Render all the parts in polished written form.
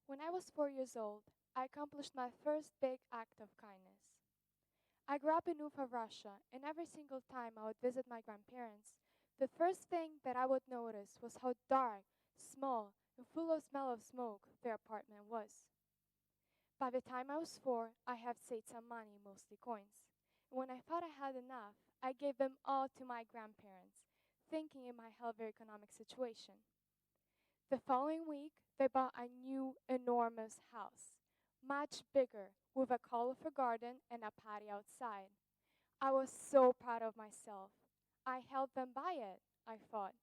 When I was 4 years old, I accomplished my first big act of kindness. I grew up in Ufa, Russia, and every single time I would visit my grandparents, the first thing that I would notice was how dark, small, and full of smell of smoke their apartment was. By the time I was 4, I had saved some money, mostly coins. And when I thought I had enough, I gave them all to my grandparents, thinking it might help their economic situation. The following week, they bought a new, enormous house, much bigger, with a colorful garden and a patio outside. I was so proud of myself. I helped them buy it, I thought.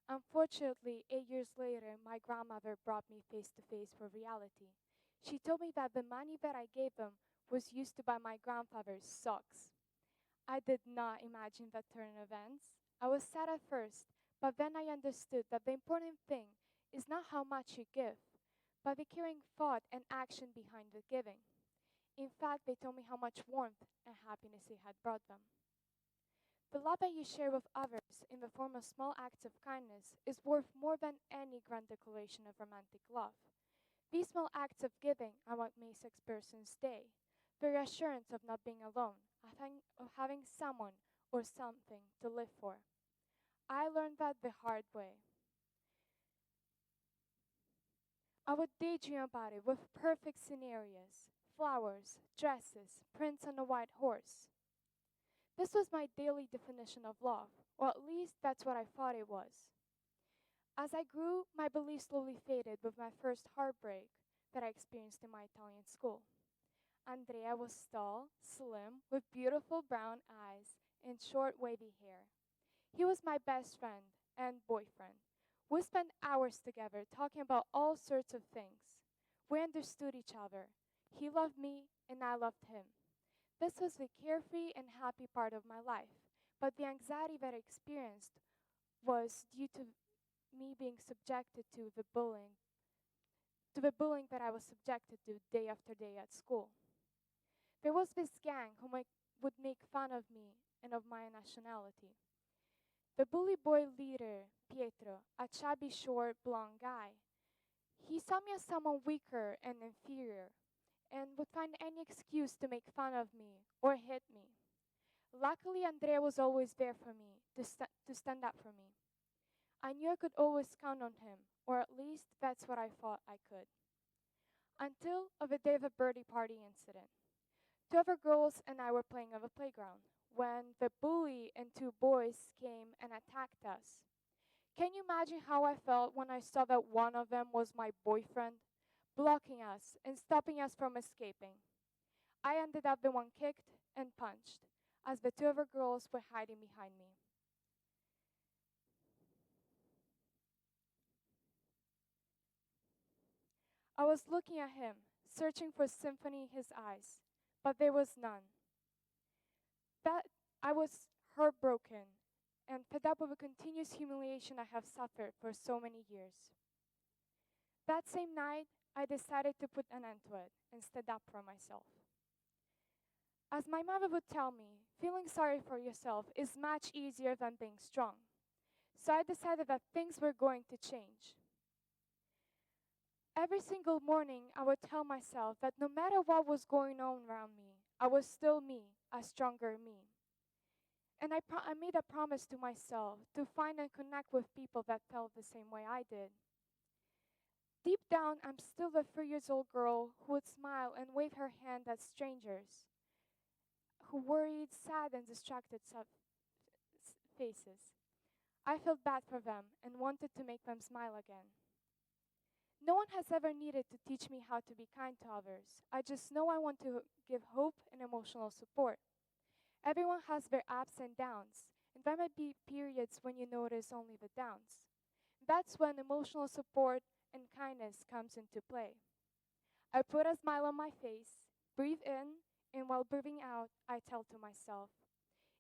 Unfortunately, 8 years later, my grandmother brought me face to face with reality. She told me that the money that I gave them was used to buy my grandfather's socks. I did not imagine that turn of events. I was sad at first, but then I understood that the important thing is not how much you give, but the caring thought and action behind the giving. In fact, they told me how much warmth and happiness it had brought them. The love that you share with others in the form of small acts of kindness is worth more than any grand declaration of romantic love. These small acts of giving are what makes a person's day. The reassurance of not being alone, of having someone or something to live for. I learned that the hard way. I would daydream about it with perfect scenarios, flowers, dresses, prints on a white horse. This was my daily definition of love, or at least that's what I thought it was. As I grew, my belief slowly faded with my first heartbreak that I experienced in my Italian school. Andrea was tall, slim, with beautiful brown eyes and short wavy hair. He was my best friend and boyfriend. We spent hours together talking about all sorts of things. We understood each other. He loved me and I loved him. This was the carefree and happy part of my life, but the anxiety that I experienced was due to me being subjected to the bullying that I was subjected to day after day at school. There was this gang who would make fun of me and of my nationality. The bully boy leader, Pietro, a chubby, short, blond guy, he saw me as someone weaker and inferior and would find any excuse to make fun of me or hit me. Luckily, Andrea was always there for me, to stand up for me. I knew I could always count on him, or at least that's what I thought I could. Until of the day of the birthday party incident. Two other girls and I were playing on the playground when the bully and two boys came and attacked us. Can you imagine how I felt when I saw that one of them was my boyfriend, blocking us and stopping us from escaping? I ended up the one kicked and punched, as the two other girls were hiding behind me. I was looking at him, searching for sympathy in his eyes, but there was none. That I was heartbroken and fed up with the continuous humiliation I have suffered for so many years. That same night, I decided to put an end to it and stand up for myself. As my mother would tell me, feeling sorry for yourself is much easier than being strong. So I decided that things were going to change. Every single morning, I would tell myself that no matter what was going on around me, I was still me, a stronger me. And I made a promise to myself to find and connect with people that felt the same way I did. Deep down, I'm still the 3 years old girl who would smile and wave her hand at strangers, who worried, sad, and distracted faces. I felt bad for them and wanted to make them smile again. No one has ever needed to teach me how to be kind to others. I just know I want to give hope and emotional support. Everyone has their ups and downs, and there might be periods when you notice only the downs. That's when emotional support and kindness comes into play. I put a smile on my face, breathe in, and while breathing out, I tell to myself,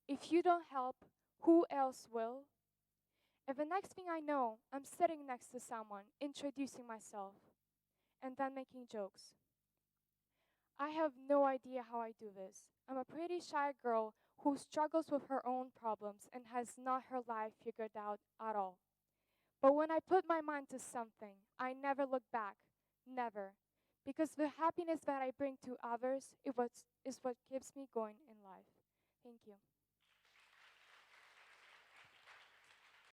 if you don't help, who else will? And the next thing I know, I'm sitting next to someone, introducing myself, and then making jokes. I have no idea how I do this. I'm a pretty shy girl who struggles with her own problems and has not her life figured out at all. But when I put my mind to something, I never look back, Never. Because the happiness that I bring to others is what keeps me going in life. Thank you.